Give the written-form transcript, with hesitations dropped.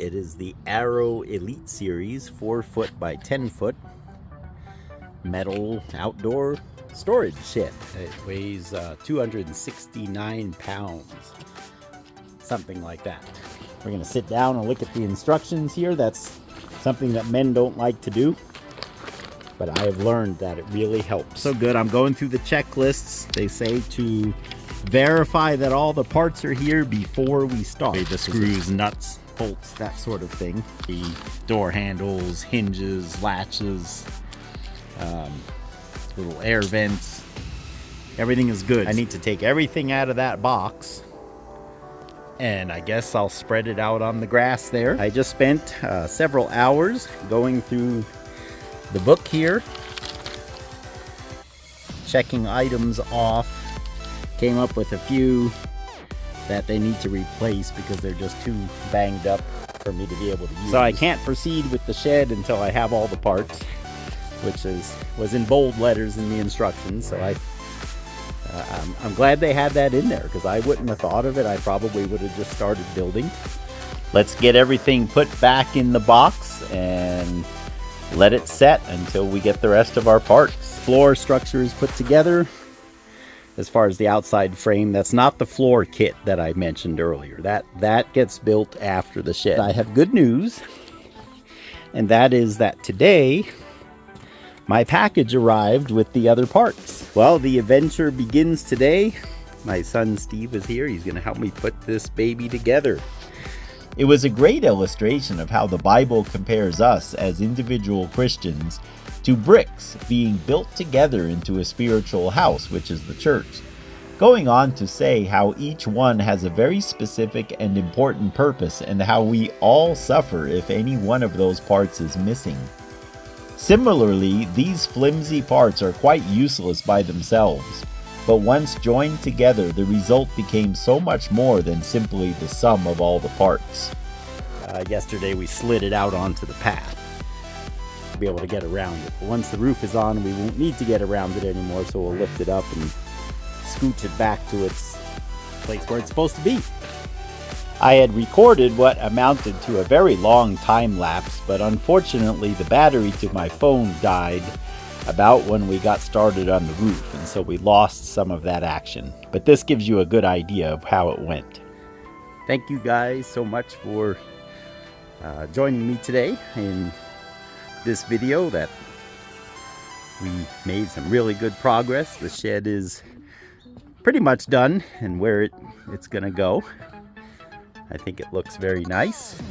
It is the Arrow Elite Series 4-foot by 10-foot metal outdoor storage shed. It weighs 269 pounds, something like that. We're going to sit down and look at the instructions here. That's something that men don't like to do, but I have learned that it really helps. So good. I'm going through the checklists. They say to verify that all the parts are here before we start. The screws, nuts, bolts, that sort of thing. The door handles, hinges, latches, little air vents. Everything is good. I need to take everything out of that box, and I guess I'll spread it out on the grass there. I just spent several hours going through the book here, checking items off. Came up with a few that they need to replace because they're just too banged up for me to be able to use. So I can't proceed with the shed until I have all the parts, which was in bold letters in the instructions. So I'm glad they had that in there, because I wouldn't have thought of it. I probably would have just started building. Let's get everything put back in the box and let it set until we get the rest of our parts. Floor structure is put together. As far as the outside frame, that's not the floor kit that I mentioned earlier. That gets built after the shed. I have good news, and that is that today my package arrived with the other parts. Well, the adventure begins today. My son Steve is here. He's going to help me put this baby together. It was a great illustration of how the Bible compares us as individual Christians to bricks being built together into a spiritual house, which is the church, going on to say how each one has a very specific and important purpose, and how we all suffer if any one of those parts is missing. Similarly, these flimsy parts are quite useless by themselves, but once joined together, the result became so much more than simply the sum of all the parts. Yesterday we slid it out onto the path to be able to get around it. But once the roof is on, we won't need to get around it anymore, so we'll lift it up and scooch it back to its place where it's supposed to be. I had recorded what amounted to a very long time lapse, but unfortunately the battery to my phone died about when we got started on the roof, and so we lost some of that action. But this gives you a good idea of how it went. Thank you guys so much for joining me today in this video. That we made some really good progress. The shed is pretty much done, and where it's gonna go, I think it looks very nice.